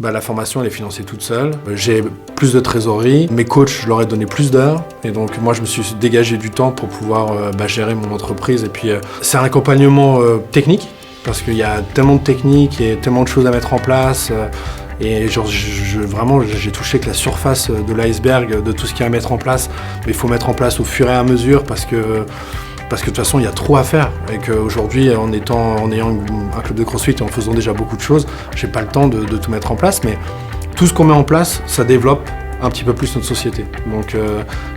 La formation, elle est financée toute seule. J'ai plus de trésorerie. Mes coachs, je leur ai donné plus d'heures. Et donc, moi, je me suis dégagé du temps pour pouvoir gérer mon entreprise. Et puis, c'est un accompagnement technique, parce qu'il y a tellement de techniques et tellement de choses à mettre en place. Et vraiment, j'ai touché que la surface de l'iceberg de tout ce qu'il y a à mettre en place. Mais il faut mettre en place au fur et à mesure, parce que de toute façon, il y a trop à faire. Et qu'aujourd'hui, en ayant un club de CrossFit et en faisant déjà beaucoup de choses, j'ai pas le temps de tout mettre en place. Mais tout ce qu'on met en place, ça développe un petit peu plus notre société. Donc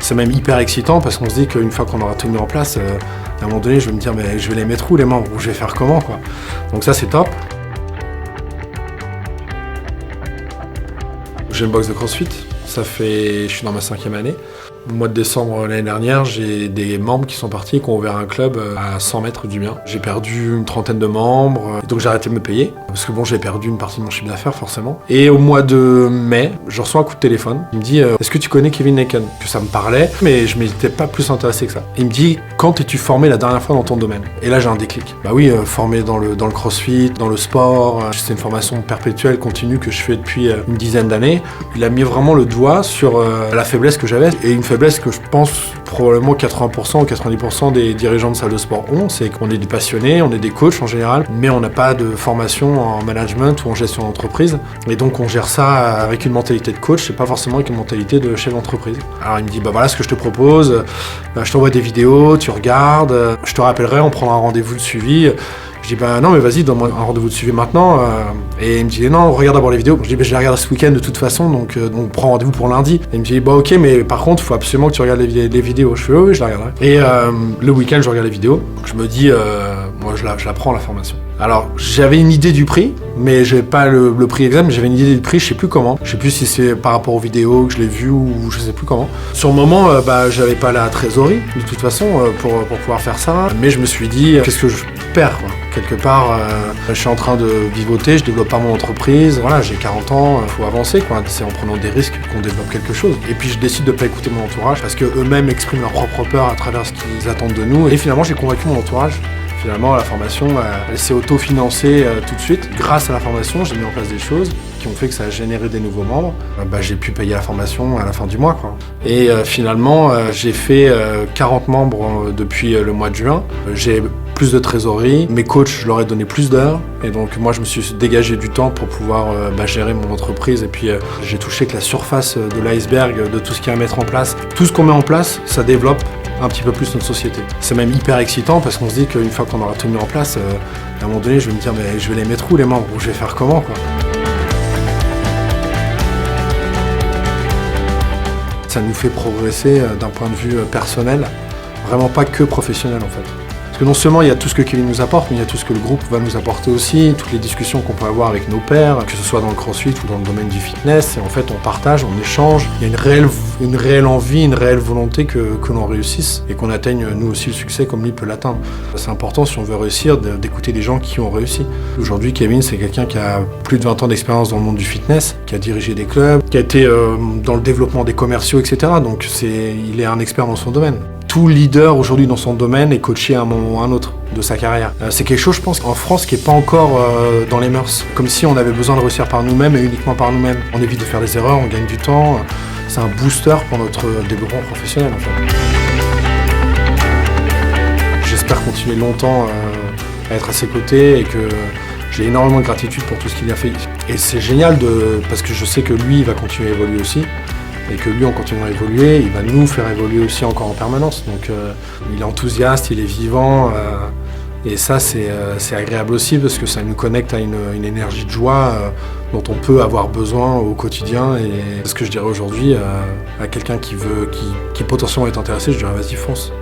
c'est même hyper excitant, parce qu'on se dit qu'une fois qu'on aura tout mis en place, à un moment donné, je vais me dire, mais je vais les mettre où les membres, ou je vais faire comment, quoi. Donc ça, c'est top. J'ai une box de CrossFit. Je suis dans ma 5e année. Au mois de décembre l'année dernière, j'ai des membres qui sont partis et qui ont ouvert un club à 100 mètres du mien. J'ai perdu une trentaine de membres, donc j'ai arrêté de me payer, parce que j'ai perdu une partie de mon chiffre d'affaires forcément. Et au mois de mai, je reçois un coup de téléphone. Il me dit est-ce que tu connais Kevin Laken? Que ça me parlait, mais je m'étais pas plus intéressé que ça. Il me dit quand es-tu formé la dernière fois dans ton domaine? Et là j'ai un déclic. Oui, formé dans le CrossFit, dans le sport. C'est une formation perpétuelle, continue que je fais depuis une dizaine d'années. Il a mis vraiment le doigt sur la faiblesse que j'avais, et une faiblesse que je pense probablement 80% ou 90% des dirigeants de salles de sport ont, c'est qu'on est des passionnés, on est des coachs en général, mais on n'a pas de formation en management ou en gestion d'entreprise. Et donc on gère ça avec une mentalité de coach, c'est pas forcément avec une mentalité de chef d'entreprise. Alors il me dit voilà ce que je te propose, je t'envoie des vidéos, tu regardes, je te rappellerai, on prendra un rendez-vous de suivi. Je dis non mais vas-y, donne-moi un rendez-vous de suivi maintenant. Et il me dit non, regarde d'abord les vidéos. Je dis je les regarde ce week-end de toute façon, donc on prend rendez-vous pour lundi. Et il me dit ok, mais par contre il faut absolument que tu regardes les vidéos. Je fais oui, je la regarderai. Et le week-end je regarde les vidéos. Je me dis moi je la prends la formation. Alors j'avais une idée du prix, mais j'avais pas le prix exact, mais j'avais une idée du prix, je sais plus comment. Je sais plus si c'est par rapport aux vidéos que je l'ai vu ou je sais plus comment. Sur le moment, j'avais pas la trésorerie de toute façon pour pouvoir faire ça, mais je me suis dit qu'est-ce que je perds quoi. Quelque part, je suis en train de vivoter, je développe pas mon entreprise, voilà, j'ai 40 ans, faut avancer quoi. C'est en prenant des risques qu'on développe quelque chose. Et puis je décide de pas écouter mon entourage, parce qu'eux-mêmes expriment leur propre peur à travers ce qu'ils attendent de nous. Et finalement, j'ai convaincu mon entourage. Finalement, la formation, elle s'est auto-financée tout de suite. Grâce à la formation, j'ai mis en place des choses qui ont fait que ça a généré des nouveaux membres. J'ai pu payer la formation à la fin du mois, quoi. Et finalement, j'ai fait 40 membres depuis le mois de juin. J'ai plus de trésorerie. Mes coachs, je leur ai donné plus d'heures. Et donc, moi, je me suis dégagé du temps pour pouvoir gérer mon entreprise. Et puis, j'ai touché que la surface de l'iceberg de tout ce qu'il y a à mettre en place. Tout ce qu'on met en place, ça développe un petit peu plus notre société. C'est même hyper excitant, parce qu'on se dit qu'une fois qu'on aura tout mis en place, à un moment donné, je vais me dire mais je vais les mettre où les membres, ou je vais faire comment quoi. Ça nous fait progresser d'un point de vue personnel, vraiment pas que professionnel en fait. Parce que non seulement il y a tout ce que Kevin nous apporte, mais il y a tout ce que le groupe va nous apporter aussi, toutes les discussions qu'on peut avoir avec nos pairs, que ce soit dans le CrossFit ou dans le domaine du fitness. Et en fait, on partage, on échange. Il y a une réelle envie, une réelle volonté que l'on réussisse et qu'on atteigne nous aussi le succès comme lui peut l'atteindre. C'est important, si on veut réussir, d'écouter des gens qui ont réussi. Aujourd'hui, Kevin, c'est quelqu'un qui a plus de 20 ans d'expérience dans le monde du fitness, qui a dirigé des clubs, qui a été dans le développement des commerciaux, etc. Donc il est un expert dans son domaine. Tout leader aujourd'hui dans son domaine est coaché à un moment ou à un autre de sa carrière. C'est quelque chose, je pense, en France qui n'est pas encore dans les mœurs. Comme si on avait besoin de réussir par nous-mêmes et uniquement par nous-mêmes. On évite de faire des erreurs, on gagne du temps. C'est un booster pour notre développement professionnel en fait. J'espère continuer longtemps à être à ses côtés et que j'ai énormément de gratitude pour tout ce qu'il a fait. Et c'est génial parce que je sais que lui, il va continuer à évoluer aussi. Et que lui, en continuant à évoluer, il va nous faire évoluer aussi encore en permanence. Donc il est enthousiaste, il est vivant. Et ça, c'est agréable aussi parce que ça nous connecte à une énergie de joie dont on peut avoir besoin au quotidien. Et ce que je dirais aujourd'hui à quelqu'un qui potentiellement est intéressé, je dirais vas-y, fonce.